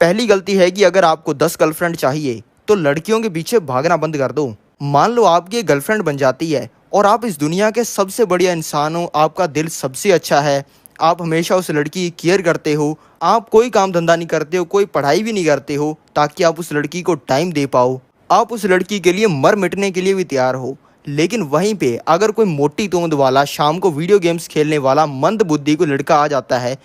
पहली गलती है कि अगर आपको 10 गर्लफ्रेंड चाहिए तो लड़कियों के पीछे भागना बंद कर दो। मान लो आपकी एक गर्लफ्रेंड बन जाती है और आप इस दुनिया के सबसे बढ़िया इंसान हो, आपका दिल सबसे अच्छा है, आप हमेशा उस लड़की की केयर करते हो, आप कोई काम धंधा नहीं करते हो, कोई पढ़ाई भी नहीं करते हो ताकि आप उस लड़की को टाइम दे पाओ, आप उस लड़की के लिए मर मिटने के लिए भी तैयार हो। लेकिन वहीं पे अगर कोई मोटी तोंद वाला, शाम को वीडियो गेम्स खेलने वाला, मंद बुद्धि को लड़का आ जाता है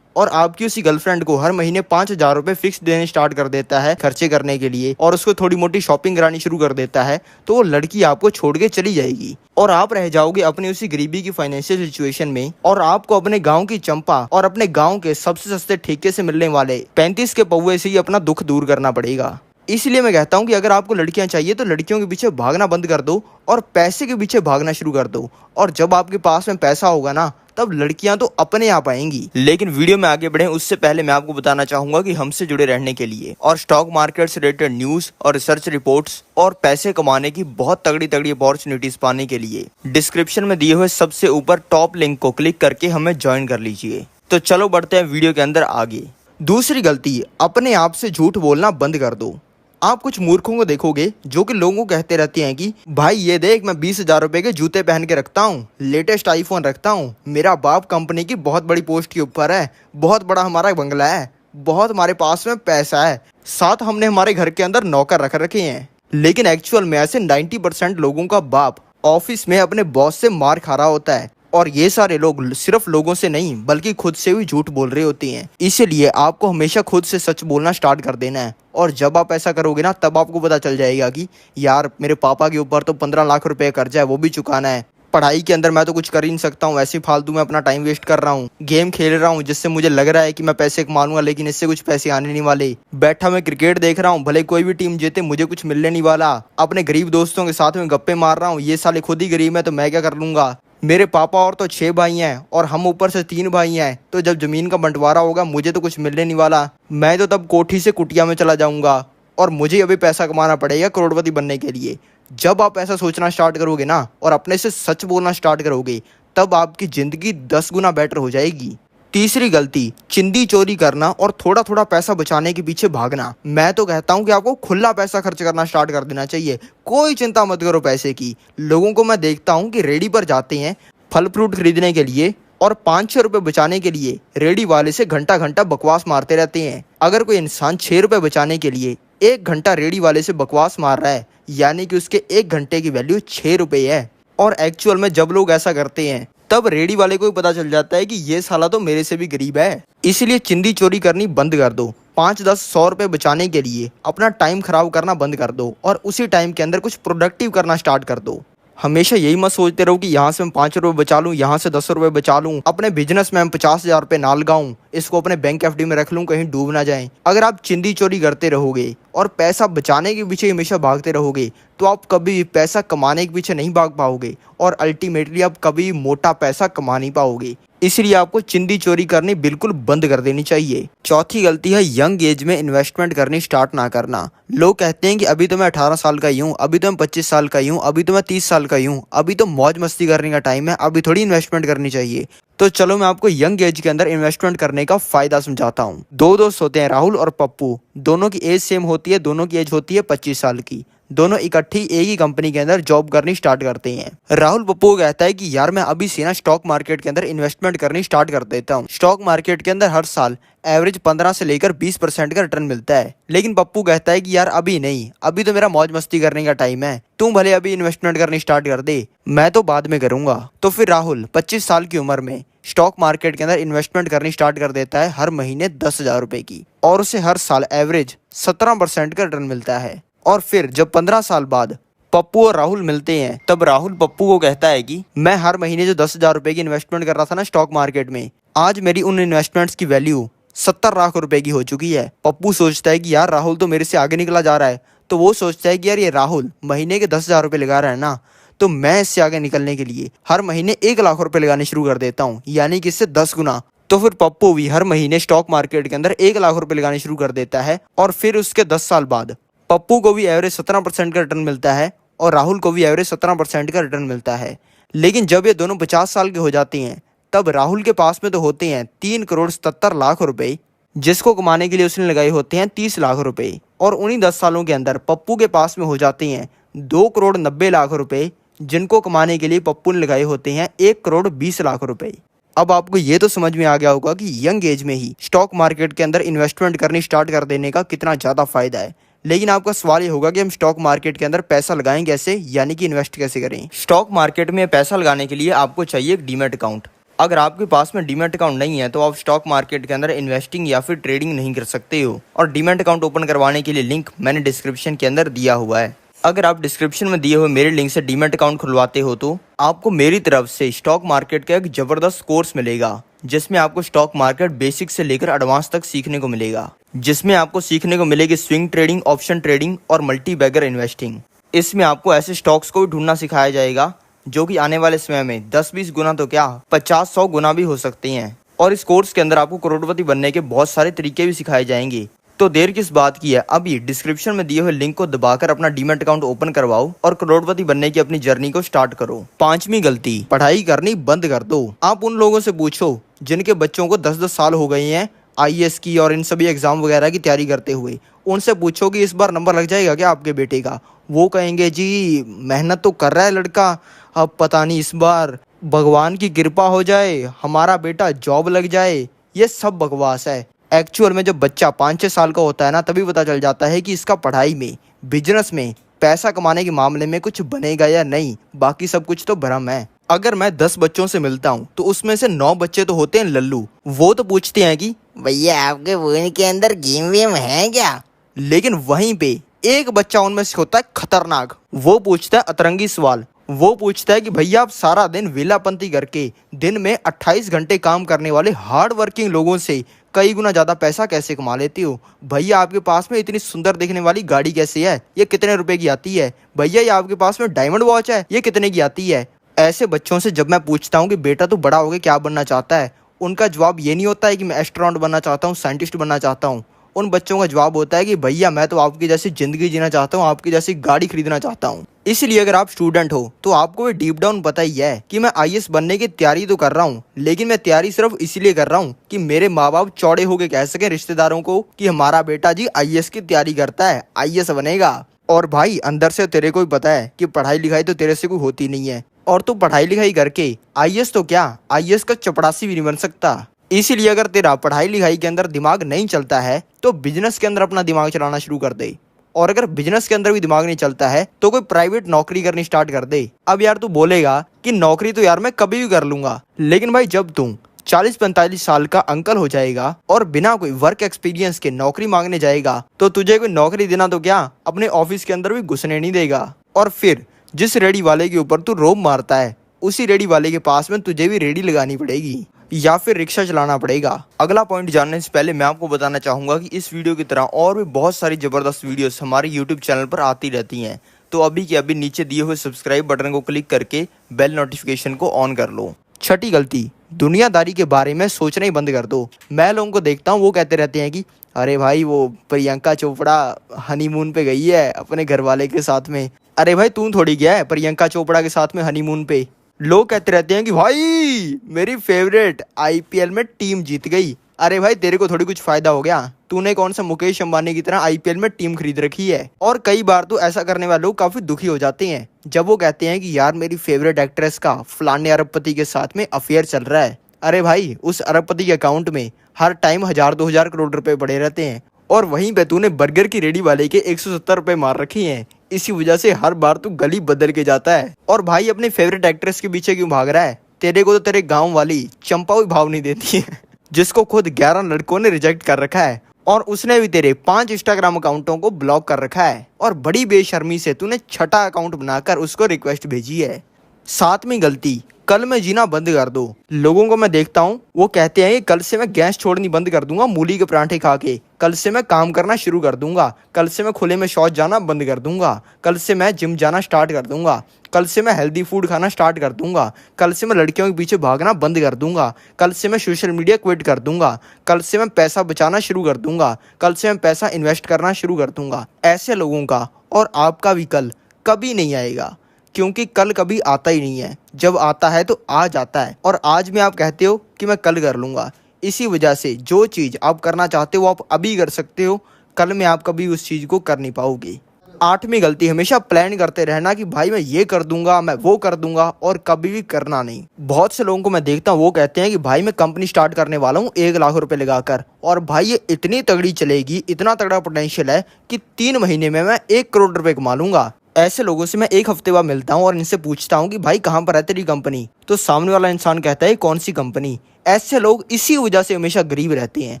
और आपकी उसी गर्लफ्रेंड को हर महीने 5,000 रुपये फिक्स देने स्टार्ट कर देता है खर्चे करने के लिए, और उसको थोड़ी मोटी शॉपिंग करानी शुरू कर देता है, तो वो लड़की आपको छोड़ के चली जाएगी और आप रह जाओगे अपनी उसी गरीबी की फाइनेंशियल सिचुएशन में। और आपको अपने गांव की चंपा और अपने गांव के सबसे सस्ते ठेके से मिलने वाले 35 के पौवे से ही अपना दुख दूर करना पड़ेगा। इसलिए मैं कहता हूँ कि अगर आपको लड़कियां चाहिए तो लड़कियों के पीछे भागना बंद कर दो और पैसे के पीछे भागना शुरू कर दो। और जब आपके पास में पैसा होगा ना, तब लड़कियां तो अपने आप आएंगी। लेकिन वीडियो में आगे बढ़े उससे पहले मैं आपको बताना चाहूंगा कि हमसे जुड़े रहने के लिए और स्टॉक मार्केट से रिलेटेड न्यूज और रिसर्च रिपोर्ट्स और पैसे कमाने की बहुत तगड़ी तगड़ी अपॉर्चुनिटीज पाने के लिए डिस्क्रिप्शन में दिए हुए सबसे ऊपर टॉप लिंक को क्लिक करके हमें ज्वाइन कर लीजिए। तो चलो बढ़ते हैं वीडियो के अंदर आगे। दूसरी गलती, अपने आप से झूठ बोलना बंद कर दो। आप कुछ मूर्खों को देखोगे जो कि लोगों को कहते रहते हैं कि भाई ये देख, मैं 20,000 रुपए के जूते पहन के रखता हूँ, लेटेस्ट आईफोन रखता हूँ, मेरा बाप कंपनी की बहुत बड़ी पोस्ट के ऊपर है, बहुत बड़ा हमारा बंगला है, बहुत हमारे पास में पैसा है, साथ हमने हमारे घर के अंदर नौकर रख रखे हैं। लेकिन एक्चुअल में ऐसे 90% लोगों का बाप ऑफिस में अपने बॉस से मार खा रहा होता है, और ये सारे लोग सिर्फ लोगों से नहीं बल्कि खुद से भी झूठ बोल रहे होते हैं। इसीलिए आपको हमेशा खुद से सच बोलना स्टार्ट कर देना है, और जब आप ऐसा करोगे ना, तब आपको पता चल जाएगा कि यार मेरे पापा के ऊपर तो 15 लाख रुपए कर्जा है, वो भी चुकाना है, पढ़ाई के अंदर मैं तो कुछ कर ही नहीं सकता हूँ, ऐसे फालतू में अपना टाइम वेस्ट कर रहा हूँ, गेम खेल रहा हूँ जिससे मुझे लग रहा है कि मैं पैसे कमा लूंगा लेकिन इससे कुछ पैसे आने नहीं वाले, बैठा मैं क्रिकेट देख रहा हूँ, भले कोई भी टीम जीते मुझे कुछ मिलने नहीं वाला, अपने गरीब दोस्तों के साथ में गप्पे मार रहा हूँ, ये साले खुद ही गरीब है तो मैं क्या कर लूंगा, मेरे पापा और तो 6 भाई हैं और हम ऊपर से 3 भाई हैं, तो जब जमीन का बंटवारा होगा मुझे तो कुछ मिलने नहीं वाला, मैं तो तब कोठी से कुटिया में चला जाऊंगा और मुझे अभी पैसा कमाना पड़ेगा करोड़पति बनने के लिए। जब आप ऐसा सोचना स्टार्ट करोगे ना और अपने से सच बोलना स्टार्ट करोगे, तब आपकी जिंदगी 10 गुना बेटर हो जाएगी। तीसरी गलती, चिंदी चोरी करना और थोड़ा थोड़ा पैसा बचाने के पीछे भागना। मैं तो कहता हूं कि आपको खुला पैसा खर्च करना स्टार्ट कर देना चाहिए, कोई चिंता मत करो पैसे की। लोगों को मैं देखता हूं कि रेडी पर जाते हैं फल फ्रूट खरीदने के लिए और 5-6 रुपए बचाने के लिए रेडी वाले से घंटा घंटा बकवास मारते रहते हैं। अगर कोई इंसान 6 रुपए बचाने के लिए 1 घंटा रेडी वाले से बकवास मार रहा है, यानी कि उसके 1 घंटे की वैल्यू 6 रुपए है। और एक्चुअल में जब लोग ऐसा करते हैं तब रेडी वाले को भी पता चल जाता है कि ये साला तो मेरे से भी गरीब है। इसलिए चिंदी चोरी करनी बंद कर दो। 5-10-100 रुपए बचाने के लिए अपना टाइम खराब करना बंद कर दो और उसी टाइम के अंदर कुछ प्रोडक्टिव करना स्टार्ट कर दो। हमेशा यही मत सोचते रहो कि यहाँ से मैं 5 रुपए बचा लूँ, यहाँ से 10 रुपए बचा लूँ, अपने बिजनेस में मैं 50,000 रुपए ना लगाऊं, इसको अपने बैंक एफडी में रख लूँ, कहीं डूब ना जाए। अगर आप चिंदी चोरी करते रहोगे और पैसा बचाने के पीछे हमेशा भागते रहोगे, तो आप कभी भी पैसा कमाने के पीछे नहीं भाग पाओगे और अल्टीमेटली आप कभी मोटा पैसा कमा नहीं पाओगे। इसलिए आपको चिंदी चोरी करनी बिल्कुल बंद कर देनी चाहिए। चौथी गलती है यंग एज में इन्वेस्टमेंट करनी स्टार्ट ना करना। लोग कहते हैं कि अभी तो मैं 18 साल का ही हूँ, अभी तो मैं 25 साल का ही हूँ, अभी तो मैं 30 साल का ही हूँ, अभी तो मौज मस्ती करने का टाइम है, अभी थोड़ी इन्वेस्टमेंट करनी चाहिए। तो चलो मैं आपको यंग एज के अंदर इन्वेस्टमेंट करने का फायदा समझाता हूँ। 2 दोस्त होते हैं, राहुल और पप्पू, दोनों की एज सेम होती है, दोनों की एज होती है 25 साल की। दोनों इकट्ठी एक ही कंपनी के अंदर जॉब करनी स्टार्ट करते हैं। राहुल पप्पू को कहता है कि यार मैं अभी से ना स्टॉक मार्केट के अंदर इन्वेस्टमेंट करनी स्टार्ट कर देता हूँ। स्टॉक मार्केट के अंदर हर साल एवरेज 15 से लेकर 20% का रिटर्न मिलता है। लेकिन पप्पू कहता है कि यार अभी नहीं, अभी तो मेरा मौज मस्ती करने का टाइम है, तू भले अभी इन्वेस्टमेंट करनी स्टार्ट कर दे, मैं तो बाद में करूंगा। तो फिर राहुल 25 साल की उम्र में स्टॉक मार्केट के अंदर इन्वेस्टमेंट करनी स्टार्ट कर देता है हर महीने 10,000 रुपए की, और उसे हर साल एवरेज 17% का रिटर्न मिलता है। और फिर जब 15 साल बाद पप्पू और राहुल मिलते हैं, तब राहुल पप्पू को कहता है कि मैं हर महीने जो 10,000 रुपए की इन्वेस्टमेंट कर रहा था ना स्टॉक मार्केट में, आज मेरी उन इन्वेस्टमेंट्स की वैल्यू 70 लाख रुपए की हो चुकी है। पप्पू सोचता है कि यार राहुल तो मेरे से आगे निकला जा रहा है, तो वो सोचता है कि यार ये राहुल महीने के 10,000 रुपए लगा रहा है ना, तो मैं इससे आगे निकलने के लिए हर महीने 1 लाख रुपए लगाने शुरू कर देता हूँ, यानी कि इससे 10 गुना। तो फिर पप्पू भी हर महीने स्टॉक मार्केट के अंदर 1 लाख रुपए लगाने शुरू कर देता है, और फिर उसके 10 साल बाद पप्पू को भी एवरेज 17% का रिटर्न मिलता है और राहुल को भी एवरेज 17% का रिटर्न मिलता है। लेकिन जब ये दोनों 50 साल के हो जाते हैं, तब राहुल के पास में तो होते हैं 3,77,00,000 रुपए, जिसको कमाने के लिए उसने लगाए होते हैं 30 लाख रुपए, और उन्हीं 10 सालों के अंदर पप्पू के पास में हो जाते हैं 2 करोड़ 90 लाख रुपए, जिनको कमाने के लिए पप्पू ने लगाए होते हैं 1 करोड़ 20 लाख रुपए। अब आपको ये तो समझ में आ गया होगा कि यंग एज में ही स्टॉक मार्केट के अंदर इन्वेस्टमेंट करनी स्टार्ट कर देने का कितना ज़्यादा फायदा है। लेकिन आपका सवाल ये होगा कि हम स्टॉक मार्केट के अंदर पैसा लगाएं कैसे, यानी कि इन्वेस्ट कैसे करें। स्टॉक मार्केट में पैसा लगाने के लिए आपको चाहिए एक डीमैट अकाउंट। अगर आपके पास में डीमैट अकाउंट नहीं है तो आप स्टॉक मार्केट के अंदर इन्वेस्टिंग या फिर ट्रेडिंग नहीं कर सकते हो। और डीमैट अकाउंट ओपन करवाने के लिए लिंक मैंने डिस्क्रिप्शन के अंदर दिया हुआ है। अगर आप डिस्क्रिप्शन में दिए हुए मेरे लिंक से डीमैट अकाउंट खुलवाते हो तो आपको मेरी तरफ से स्टॉक मार्केट का एक जबरदस्त कोर्स मिलेगा, जिसमें आपको स्टॉक मार्केट बेसिक से लेकर एडवांस तक सीखने को मिलेगा। जिसमें आपको सीखने को मिलेगी स्विंग ट्रेडिंग, ऑप्शन ट्रेडिंग और मल्टी बैगर इन्वेस्टिंग। इसमें आपको ऐसे स्टॉक्स को भी ढूंढना सिखाया जाएगा जो कि आने वाले समय में 10-20 गुना तो क्या 50-100 गुना भी हो सकते हैं। और इस कोर्स के अंदर आपको करोड़पति बनने के बहुत सारे तरीके भी सिखाए जाएंगे। तो देर किस बात की है, अभी डिस्क्रिप्शन में दिए हुए लिंक को दबाकर अपना डीमैट अकाउंट ओपन करवाओ और करोड़पति बनने की अपनी जर्नी को स्टार्ट करो। 5वीं गलती, पढ़ाई करनी बंद कर दो। आप उन लोगों से पूछो जिनके बच्चों को 10-10 साल हो गए हैं आईएएस की और इन सभी एग्जाम वगैरह की तैयारी करते हुए। उनसे पूछो कि इस बार नंबर लग जाएगा क्या आपके बेटे का। वो कहेंगे जी मेहनत तो कर रहा है लड़का, अब पता नहीं इस बार भगवान की कृपा हो जाए, हमारा बेटा जॉब लग जाए। ये सब बकवास है। एक्चुअल में जब बच्चा 5-6 साल का होता है ना, तभी पता चल जाता है कि इसका पढ़ाई में, बिजनेस में, पैसा कमाने के मामले में कुछ बनेगा या नहीं। बाकी सब कुछ तो भ्रम है। अगर मैं 10 बच्चों से मिलता हूँ तो उसमें से 9 बच्चे तो होते हैं लल्लू। वो तो पूछते हैं कि भैया आपके फोन के अंदर गेम वेम है क्या? लेकिन वहीं पे एक बच्चा उनमें से होता है खतरनाक। वो पूछता है अतरंगी सवाल। वो पूछता है कि भैया आप सारा दिन वेलापंती करके दिन में 28 घंटे काम करने वाले हार्ड वर्किंग लोगों से कई गुना ज्यादा पैसा कैसे कमा लेते हो? भैया आपके पास में इतनी सुंदर दिखने वाली गाड़ी कैसी है, ये कितने रुपए की आती है? भैया ये आपके पास में डायमंड वॉच है, ये कितने की आती है? ऐसे बच्चों से जब मैं पूछता हूँ कि बेटा तू बड़ा होके क्या बनना चाहता है, उनका जवाब ये नहीं होता है कि मैं एस्ट्रोनॉट बनना चाहता हूँ, साइंटिस्ट बनना चाहता हूँ। उन बच्चों का जवाब होता है कि भैया मैं तो आपकी जैसी जिंदगी जीना चाहता हूँ, आपकी जैसी गाड़ी खरीदना चाहता हूँ। इसलिए अगर आप स्टूडेंट हो तो आपको भी डीप डाउन पता ही है कि मैं आईएएस बनने की तैयारी तो कर रहा हूँ, लेकिन मैं तैयारी सिर्फ इसलिए कर रहा हूँ कि मेरे माँ बाप चौड़े होके कह सके रिश्तेदारों को कि हमारा बेटा जी आईएएस की तैयारी करता है, आईएएस बनेगा। और भाई अंदर से तेरे को भी पता है कि पढ़ाई लिखाई तो तेरे से कोई होती नहीं है, और तू पढ़ाई लिखाई करके आईएएस तो क्या आईएएस का चपरासी भी नहीं बन सकता। इसीलिए अगर तेरा पढ़ाई लिखाई के अंदर दिमाग नहीं चलता है तो बिजनेस के अंदर अपना दिमाग चलाना शुरू कर दे। और अगर बिजनेस के अंदर भी दिमाग नहीं चलता है तो कोई प्राइवेट नौकरी करनी स्टार्ट कर दे। अब यार तू बोलेगा कि नौकरी तो यार मैं कभी भी कर लूंगा, लेकिन भाई जब तू 40-45 साल का अंकल हो जाएगा और बिना कोई वर्क एक्सपीरियंस के नौकरी मांगने जाएगा तो तुझे कोई नौकरी देना तो क्या अपने ऑफिस के अंदर भी घुसने नहीं देगा। और फिर जिस रेडी वाले के ऊपर तू रोब मारता है उसी रेडी वाले के पास में तुझे भी रेडी लगानी पड़ेगी या फिर रिक्शा चलाना पड़ेगा। अगला पॉइंट जानने से पहले मैं आपको बताना चाहूंगा कि इस वीडियो की तरह और भी बहुत सारी जबरदस्त वीडियोस हमारे यूट्यूब चैनल पर आती रहती हैं। तो अभी के अभी नीचे दिए हुए सब्सक्राइब बटन को क्लिक करके बेल नोटिफिकेशन को ऑन कर लो। 6ठी गलती, दुनियादारी के बारे में सोचना ही बंद कर दो। मैं लोगों को देखता हूँ वो कहते रहते हैं कि अरे भाई वो प्रियंका चोपड़ा हनीमून पे गई है अपने घर वाले के साथ में। अरे भाई तू थोड़ी गया है प्रियंका चोपड़ा के साथ में हनीमून पे। लोग कहते रहते हैं कि भाई मेरी फेवरेट आईपीएल में टीम जीत गई। अरे भाई तेरे को थोड़ी कुछ फायदा हो गया, तूने कौन सा मुकेश अंबानी की तरह आईपीएल में टीम खरीद रखी है। और कई बार तो ऐसा करने वाले लोग काफी दुखी हो जाते हैं जब वो कहते हैं कि यार मेरी फेवरेट एक्ट्रेस का फलाने अरबपति के साथ में अफेयर चल रहा है। अरे भाई उस अरबपति के अकाउंट में हर टाइम 1000-2000 करोड़ रुपए पड़े रहते हैं, और वहीं पे तूने बर्गर की रेडी वाले के 170 रुपए मार रखी हैं। इसी वजह से हर बार तू गली बदल के जाता है। और भाई अपने फेवरेट एक्ट्रेस के पीछे क्यों भाग रहा है? तेरे को तो तेरे गांव वाली चंपा भी भाव नहीं देती है जिसको खुद 11 लड़कों ने रिजेक्ट कर रखा है, और उसने भी तेरे 5 इंस्टाग्राम अकाउंटों को ब्लॉक कर रखा है। और बड़ी बेशर्मी से तूने 6ठा अकाउंट बनाकर उसको रिक्वेस्ट भेजी है। 7वीं गलती, कल मैं जीना बंद कर दो। लोगों को मैं देखता हूँ वो कहते हैं कि कल से मैं गैस छोड़नी बंद कर दूंगा मूली के पराठे खा के, कल से मैं काम करना शुरू कर दूंगा, कल से मैं खुले में शौच जाना बंद कर दूंगा, कल से मैं जिम जाना स्टार्ट कर दूंगा, कल से मैं हेल्दी फूड खाना स्टार्ट कर दूंगा, कल से मैं लड़कियों के पीछे भागना बंद कर दूंगा, कल से मैं सोशल मीडिया क्विट कर दूंगा, कल से मैं पैसा बचाना शुरू कर दूंगा, कल से मैं पैसा इन्वेस्ट करना शुरू कर दूंगा। ऐसे लोगों का और आपका भी कल कभी नहीं आएगा, क्योंकि कल कभी आता ही नहीं है। जब आता है तो आज आता है, और आज में आप कहते हो कि मैं कल कर लूंगा। इसी वजह से जो चीज़ आप करना चाहते हो आप अभी कर सकते हो, कल में आप कभी उस चीज़ को कर नहीं पाओगे। 8वीं गलती, हमेशा प्लान करते रहना कि भाई मैं ये कर दूंगा, मैं वो कर दूंगा, और कभी भी करना नहीं। बहुत से लोगों को मैं देखता हूँ वो कहते हैं कि भाई मैं कंपनी स्टार्ट करने वाला हूँ 1 लाख रुपए लगाकर, और भाई ये इतनी तगड़ी चलेगी, इतना तगड़ा पोटेंशियल है कि 3 महीने में मैं 1 करोड़ रुपए कमा लूंगा। ऐसे लोगों से मैं एक हफ्ते बाद मिलता हूँ और इनसे पूछता हूँ कि भाई कहाँ पर है तेरी कंपनी, तो सामने वाला इंसान कहता है कौन सी कंपनी। ऐसे लोग इसी वजह से हमेशा गरीब रहते हैं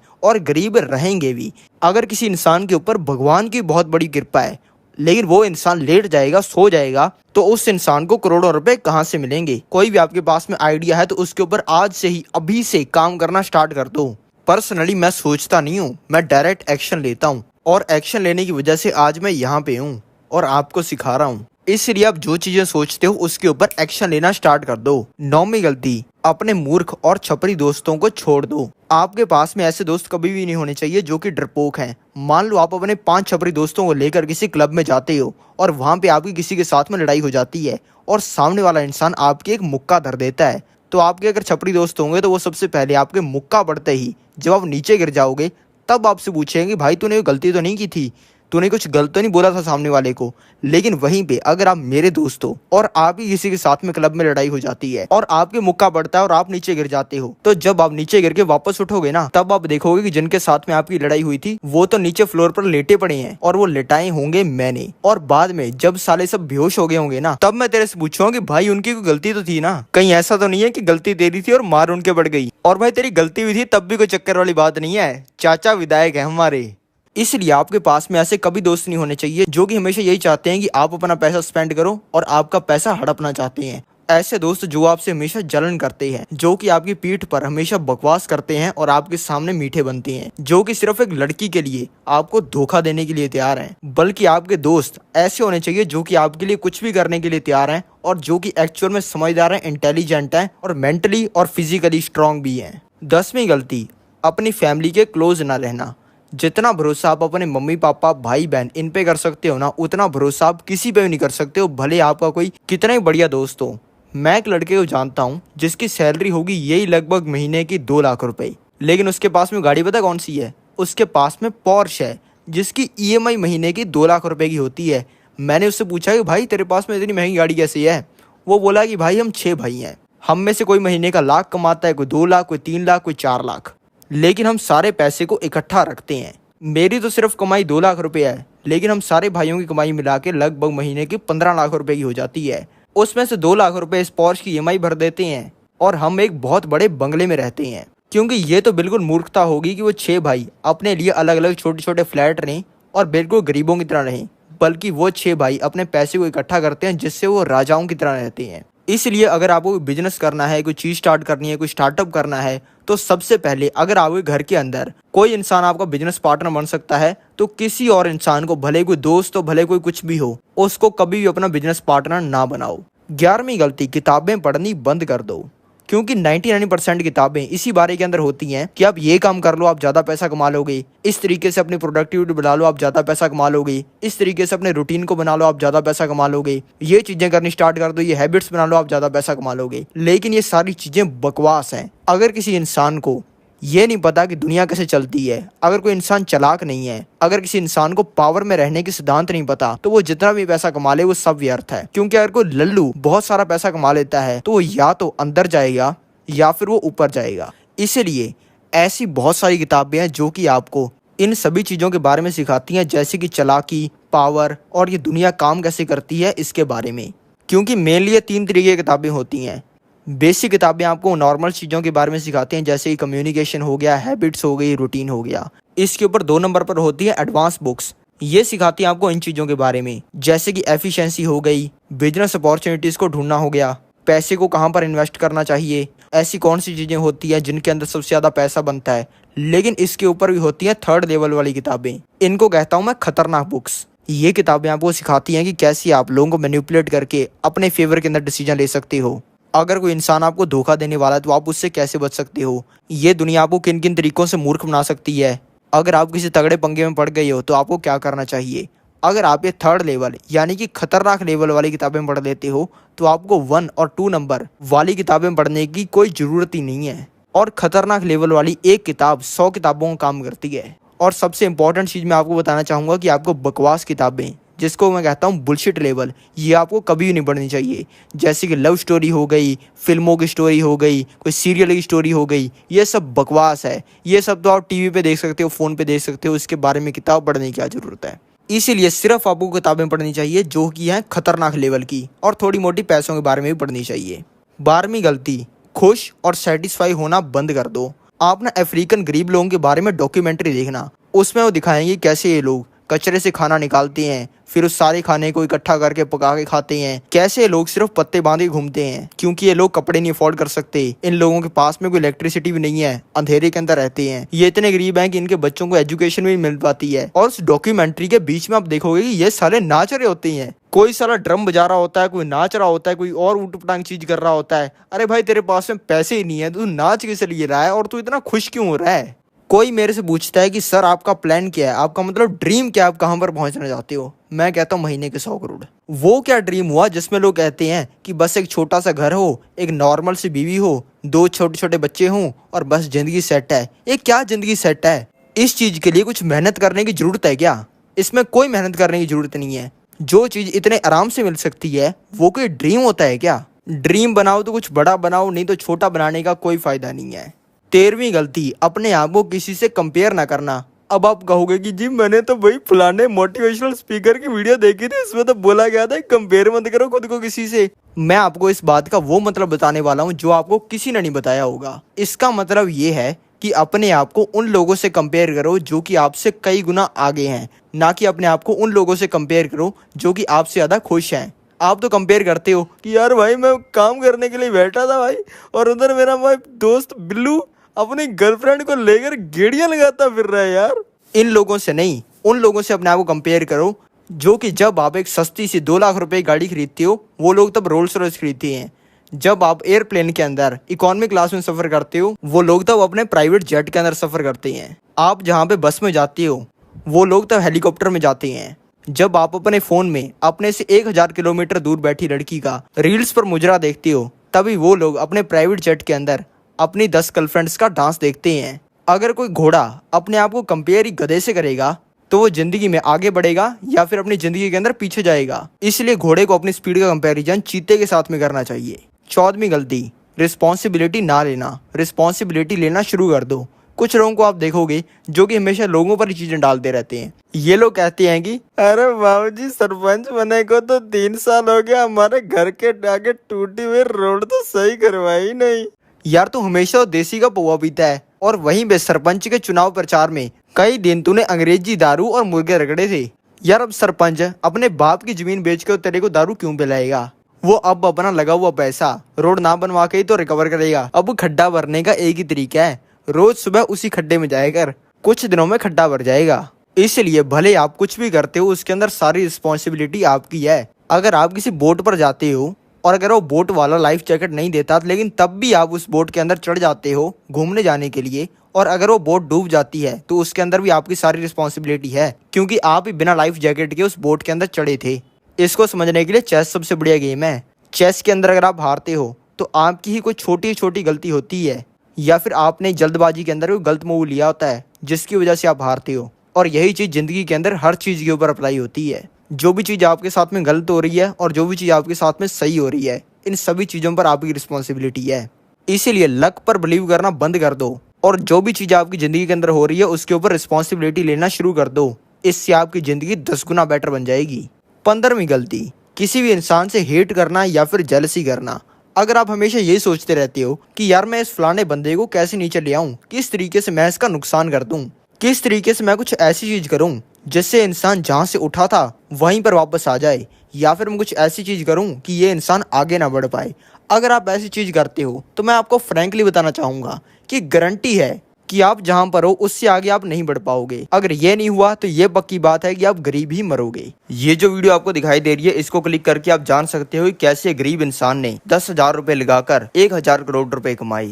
और गरीब रहेंगे भी। अगर किसी इंसान के ऊपर भगवान की बहुत बड़ी कृपा है लेकिन वो इंसान लेट जाएगा, सो जाएगा, तो उस इंसान को करोड़ों रुपए कहाँ से मिलेंगे। कोई भी आपके पास में आइडिया है तो उसके ऊपर आज से ही, अभी से काम करना स्टार्ट कर दो। पर्सनली मैं सोचता नहीं हूँ, मैं डायरेक्ट एक्शन लेता हूँ, और एक्शन लेने की वजह से आज मैं यहाँ पे हूँ और आपको सिखा रहा हूँ। इसलिए आप जो चीजें सोचते हो उसके ऊपर एक्शन लेना स्टार्ट कर दो। 9वीं गलती, अपने मूर्ख और छपरी दोस्तों को छोड़ दो। आपके पास में ऐसे दोस्त कभी भी नहीं होने चाहिए जो कि डरपोक हैं। मान लो आप अपने 5 छपरी दोस्तों को लेकर किसी क्लब में जाते हो और वहां पे आपकी किसी के साथ में लड़ाई हो जाती है और सामने वाला इंसान आपकी एक मुक्का धर देता है, तो आपके अगर छपरी दोस्त होंगे तो वो सबसे पहले आपके मुक्का पड़ते ही जब आप नीचे गिर जाओगे तब आपसे पूछेंगे भाई तूने गलती तो नहीं की थी, तूने कुछ गलत तो नहीं बोला था सामने वाले को। लेकिन वहीं पे अगर आप मेरे दोस्त हो और आप ही किसी के साथ में क्लब में लड़ाई हो जाती है और आपके मुक्का पड़ता है और आप नीचे गिर जाते हो, तो जब आप नीचे गिर के वापस उठोगे ना, तब आप देखोगे कि जिनके साथ में आपकी लड़ाई हुई थी वो तो नीचे फ्लोर पर लेटे पड़े हैं और वो लेटाए होंगे मैंने। और बाद में जब साले सब बेहोश हो गए होंगे ना, तब मैं तेरे से पूछूंगा कि भाई उनकी कोई गलती तो थी ना, कहीं ऐसा तो नहीं है कि गलती तेरी थी और मार उनके बढ़ गई। और भाई तेरी गलती भी थी तब भी कोई चक्कर वाली बात नहीं है, चाचा विधायक है हमारे। इसलिए आपके पास में ऐसे कभी दोस्त नहीं होने चाहिए जो कि हमेशा यही चाहते हैं कि आप अपना पैसा स्पेंड करो और आपका पैसा हड़पना चाहते हैं। ऐसे दोस्त जो आपसे हमेशा जलन करते हैं, जो कि आपकी पीठ पर हमेशा बकवास करते हैं और आपके सामने मीठे बनते हैं, जो कि सिर्फ एक लड़की के लिए आपको धोखा देने के लिए तैयार हैं। बल्कि आपके दोस्त ऐसे होने चाहिए जो कि आपके लिए कुछ भी करने के लिए तैयार हैं और जो कि एक्चुअल में समझदार हैं, इंटेलिजेंट हैं और मेंटली और फिजिकली स्ट्रांग भी हैं। 10वीं गलती, अपनी फैमिली के क्लोज ना रहना। जितना भरोसा आप अपने मम्मी पापा भाई बहन इन पे कर सकते हो ना, उतना भरोसा आप किसी पे भी नहीं कर सकते हो, भले आपका कोई कितना ही बढ़िया दोस्त हो। मैं एक लड़के को जानता हूँ जिसकी सैलरी होगी यही लगभग महीने की 2 लाख रुपए, लेकिन उसके पास में गाड़ी पता कौन सी है? उसके पास में पॉर्श है जिसकी EMI महीने की 2 लाख रुपए की होती है। मैंने उससे पूछा कि भाई तेरे पास में इतनी महंगी गाड़ी कैसी है? वो बोला कि भाई हम 6 भाई हैं, हम में से कोई महीने का लाख कमाता है, कोई 2 लाख, कोई 3 लाख, कोई 4 लाख, लेकिन हम सारे पैसे को इकट्ठा रखते हैं। मेरी तो सिर्फ कमाई 2 लाख रुपए है, लेकिन हम सारे भाइयों की कमाई मिला के लगभग महीने की 15 लाख रुपए की हो जाती है। उसमें से 2 लाख रुपए इस पॉर्श की EMI भर देते हैं और हम एक बहुत बड़े बंगले में रहते हैं। क्योंकि ये तो बिल्कुल मूर्खता होगी कि वो 6 भाई अपने लिए अलग अलग छोटे छोटे फ्लैट रहें और बिल्कुल गरीबों की तरह रहें, बल्कि वो 6 भाई अपने पैसे को इकट्ठा करते हैं जिससे वो राजाओं की तरह रहते हैं। इसलिए अगर आपको बिजनेस करना है, कोई चीज स्टार्ट करनी है, कोई स्टार्टअप करना है, तो सबसे पहले अगर आपके घर के अंदर कोई इंसान आपका बिजनेस पार्टनर बन सकता है तो किसी और इंसान को, भले कोई दोस्त हो, भले कोई कुछ भी हो, उसको कभी भी अपना बिजनेस पार्टनर ना बनाओ। 11वीं गलती, किताबें पढ़नी बंद कर दो। क्योंकि 99% किताबें इसी बारे के अंदर होती हैं कि आप ये काम कर लो आप ज़्यादा पैसा कमा लोगे, इस तरीके से अपनी प्रोडक्टिविटी बढ़ा लो आप ज़्यादा पैसा कमा लोगे, इस तरीके से अपने रूटीन को बना लो आप ज़्यादा पैसा कमा लोगे, ये चीज़ें करनी स्टार्ट कर दो, ये हैबिट्स बना लो आप ज़्यादा पैसा कमा लोगे। लेकिन ये सारी चीज़ें बकवास हैं। अगर किसी इंसान को ये नहीं पता कि दुनिया कैसे चलती है, अगर कोई इंसान चालाक नहीं है, अगर किसी इंसान को पावर में रहने के सिद्धांत नहीं पता, तो वो जितना भी पैसा कमा ले वो सब व्यर्थ है। क्योंकि अगर कोई लल्लू बहुत सारा पैसा कमा लेता है तो वो या तो अंदर जाएगा या फिर वो ऊपर जाएगा। इसलिए ऐसी बहुत सारी किताबें हैं जो कि आपको इन सभी चीज़ों के बारे में सिखाती हैं, जैसे कि चालाकी, पावर और ये दुनिया काम कैसे करती है इसके बारे में। क्योंकि मेनली ये 3 तरीके की किताबें होती हैं। बेसिक किताबें आपको नॉर्मल चीज़ों के बारे में सिखाती हैं, जैसे कि कम्युनिकेशन हो गया, हैबिट्स हो गई, रूटीन हो गया। इसके ऊपर 2 नंबर पर होती है एडवांस बुक्स। ये सिखाती हैं आपको इन चीज़ों के बारे में, जैसे कि एफिशिएंसी हो गई, बिजनेस अपॉर्चुनिटीज़ को ढूंढना हो गया, पैसे को कहाँ पर इन्वेस्ट करना चाहिए, ऐसी कौन सी चीज़ें होती हैं जिनके अंदर सबसे ज़्यादा पैसा बनता है। लेकिन इसके ऊपर भी होती हैं 3rd लेवल वाली किताबें। इनको कहता हूँ मैं खतरनाक बुक्स। ये किताबें आपको सिखाती हैं कि कैसे आप लोगों को मैनिपुलेट करके अपने फेवर के अंदर डिसीजन ले सकते हो। अगर कोई इंसान आपको धोखा देने वाला है तो आप उससे कैसे बच सकते हो। ये दुनिया आपको किन किन तरीकों से मूर्ख बना सकती है। अगर आप किसी तगड़े पंगे में पड़ गए हो तो आपको क्या करना चाहिए। अगर आप ये 3rd लेवल यानी कि खतरनाक लेवल वाली किताबें पढ़ लेते हो तो आपको 1 और 2 नंबर वाली किताबें पढ़ने की कोई ज़रूरत ही नहीं है। और खतरनाक लेवल वाली एक किताब 100 किताबों का काम करती है। और सबसे इंपॉर्टेंट चीज़ मैं आपको बताना चाहूँगा कि आपको बकवास किताबें, जिसको मैं कहता हूँ बुलशिट लेवल, ये आपको कभी भी नहीं पढ़नी चाहिए। जैसे कि लव स्टोरी हो गई, फिल्मों की स्टोरी हो गई, कोई सीरियल की स्टोरी हो गई, ये सब बकवास है। ये सब तो आप टीवी पे देख सकते हो, फ़ोन पे देख सकते हो, इसके बारे में किताब पढ़ने की क्या ज़रूरत है। इसीलिए सिर्फ आपको किताबें पढ़नी चाहिए जो कि हैं खतरनाक लेवल की, और थोड़ी मोटी पैसों के बारे में भी पढ़नी चाहिए। 12वीं गलती, खुश और सेटिस्फाई होना बंद कर दो। आप ना अफ्रीकन गरीब लोगों के बारे में डॉक्यूमेंट्री देखना, उसमें वो दिखाएंगे कैसे ये लोग कचरे से खाना निकालते हैं, फिर उस सारे खाने को इकट्ठा करके पका के खाते हैं। कैसे ये लोग सिर्फ पत्ते बांधे घूमते हैं, क्योंकि ये लोग कपड़े नहीं अफोर्ड कर सकते। इन लोगों के पास में कोई इलेक्ट्रिसिटी भी नहीं है, अंधेरे के अंदर रहते हैं। ये इतने गरीब हैं कि इनके बच्चों को एजुकेशन भी मिल पाती है। और उस डॉक्यूमेंट्री के बीच में आप देखोगे कि ये साले नाच रहे होते हैं। कोई साला ड्रम बजा रहा होता है, कोई नाच रहा होता है, कोई और ऊट पटांग चीज कर रहा होता है। अरे भाई, तेरे पास में पैसे ही नहीं है, तू नाच किस लिए रहा है और तू इतना खुश क्यों हो रहा है। कोई मेरे से पूछता है कि सर आपका प्लान क्या है, आपका मतलब ड्रीम क्या है, आप कहाँ पर पहुंचना चाहते हो। मैं कहता हूँ महीने के 100 करोड़। वो क्या ड्रीम हुआ जिसमें लोग कहते हैं कि बस एक छोटा सा घर हो, एक नॉर्मल सी बीवी हो, 2 छोटे छोटे बच्चे हों और बस जिंदगी सेट है। ये क्या जिंदगी सेट है? इस चीज के लिए कुछ मेहनत करने की जरूरत है क्या? इसमें कोई मेहनत करने की जरूरत नहीं है। जो चीज इतने आराम से मिल सकती है वो कोई ड्रीम होता है क्या? ड्रीम बनाओ तो कुछ बड़ा बनाओ, नहीं तो छोटा बनाने का कोई फायदा नहीं है। 13वीं गलती, अपने आप को किसी से कंपेयर ना करना। अब आप कहोगे कि जी मैंने तो वही फलाने मोटिवेशनल स्पीकर की वीडियो देखी थी, इसमें तो बोला गया था कंपेयर मत करो खुद को किसी से। मैं आपको इस बात का वो मतलब बताने वाला हूँ जो आपको किसी ने नहीं बताया होगा। इसका मतलब ये है कि अपने आप को उन लोगों से कंपेयर करो जो कि आपसे कई गुना आगे हैं, ना कि अपने आप को उन लोगों से कंपेयर करो जो कि आपसे ज़्यादा खुश हैं। आप तो कंपेयर करते हो कि यार भाई मैं काम करने के लिए बैठा था भाई, और उधर मेरा भाई दोस्त बिल्लू अपनी गर्लफ्रेंड को लेकर गेड़ियां लगाता फिर रहा है यार। इन लोगों से नहीं, उन लोगों से अपने आप को कंपेयर करो जो कि जब आप एक सस्ती सी 2 लाख रुपए की गाड़ी खरीदते हो, वो लोग तब रोल्स रॉयस खरीदते हैं। जब आप एयरप्लेन के अंदर इकोनॉमी क्लास में सफर करते हो, वो लोग तब अपने प्राइवेट जेट के अंदर सफर करते हैं। आप जहाँ पे बस में जाते हो, वो लोग तब हेलीकॉप्टर में जाते हैं। जब आप अपने फोन में अपने से 1000 किलोमीटर दूर बैठी लड़की का रील्स पर मुजरा देखते हो, तभी वो लोग अपने प्राइवेट जेट के अंदर अपनी 10 गर्लफ्रेंड्स का डांस देखते हैं। अगर कोई घोड़ा अपने आप को कंपेयर ही गधे से करेगा तो वो जिंदगी में आगे बढ़ेगा या फिर अपनी जिंदगी के अंदर पीछे जाएगा। इसलिए घोड़े को अपनी स्पीड का कंपैरिजन चीते के साथ में करना चाहिए। 14वीं गलती, रिस्पॉन्सिबिलिटी ना लेना। रिस्पॉन्सिबिलिटी लेना शुरू कर दो। कुछ लोगों को आप देखोगे जो कि हमेशा लोगों पर चीजें डालते रहते हैं। ये लोग कहते हैं कि अरे बाबूजी सरपंच बने को तो 3 साल हो गया, हमारे घर के आगे टूटी हुई रोड तो सही करवाई नहीं। यार तू हमेशा देसी का पौवा पीता है, और वहीं पे सरपंच के चुनाव प्रचार में कई दिन तूने अंग्रेजी दारू और मुर्गे रगड़े थे। यार अब सरपंच अपने बाप की जमीन बेच कर तेरे को दारू क्यों पिलाएगा? वो अब अपना लगा हुआ पैसा रोड ना बनवा के ही तो रिकवर करेगा। अब खड्डा भरने का एक ही तरीका है, रोज सुबह उसी खड्डे में जाएगा, कुछ दिनों में खड्डा भर जाएगा। इसलिए भले आप कुछ भी करते हो, उसके अंदर सारी रिस्पॉन्सिबिलिटी आपकी है। अगर आप किसी बोट पर जाते हो और अगर वो बोट वाला लाइफ जैकेट नहीं देता, लेकिन तब भी आप उस बोट के अंदर चढ़ जाते हो घूमने जाने के लिए, और अगर वो बोट डूब जाती है तो उसके अंदर भी आपकी सारी रिस्पॉन्सिबिलिटी है, क्योंकि आप ही बिना लाइफ जैकेट के उस बोट के अंदर चढ़े थे। इसको समझने के लिए चेस सबसे बढ़िया गेम है। चेस के अंदर अगर आप हारते हो तो आपकी ही कोई छोटी छोटी गलती होती है, या फिर आपने जल्दबाजी के अंदर कोई गलत मूव लिया होता है जिसकी वजह से आप हारते हो। और यही चीज़ ज़िंदगी के अंदर हर चीज़ के ऊपर अप्लाई होती है। जो भी चीज़ आपके साथ में गलत हो रही है और जो भी चीज़ आपके साथ में सही हो रही है, इन सभी चीज़ों पर आपकी रिस्पॉन्सिबिलिटी है। इसीलिए लक पर बिलीव करना बंद कर दो, और जो भी चीज़ आपकी ज़िंदगी के अंदर हो रही है उसके ऊपर रिस्पॉन्सिबिलिटी लेना शुरू कर दो। इससे आपकी ज़िंदगी 10 गुना बेटर बन जाएगी। 15वीं गलती, किसी भी इंसान से हेट करना या फिर जेलसी करना। अगर आप हमेशा यही सोचते रहते हो कि यार मैं इस फलाने बंदे को कैसे नीचे ले आऊँ, किस तरीके से मैं इसका नुकसान कर दूँ, किस तरीके से मैं कुछ ऐसी चीज़ करूँ जिससे इंसान जहाँ से उठा था वहीं पर वापस आ जाए, या फिर मैं कुछ ऐसी चीज़ करूँ कि ये इंसान आगे ना बढ़ पाए। अगर आप ऐसी चीज़ करते हो तो मैं आपको फ्रैंकली बताना चाहूँगा कि गारंटी है कि आप जहाँ पर हो उससे आगे आप नहीं बढ़ पाओगे। अगर ये नहीं हुआ तो ये पक्की बात है कि आप गरीब ही मरोगे। ये जो वीडियो आपको दिखाई दे रही है, इसको क्लिक करके आप जान सकते हो कि कैसे गरीब इंसान ने 10,000 रुपए लगाकर 1,000 करोड़ रुपए कमाए।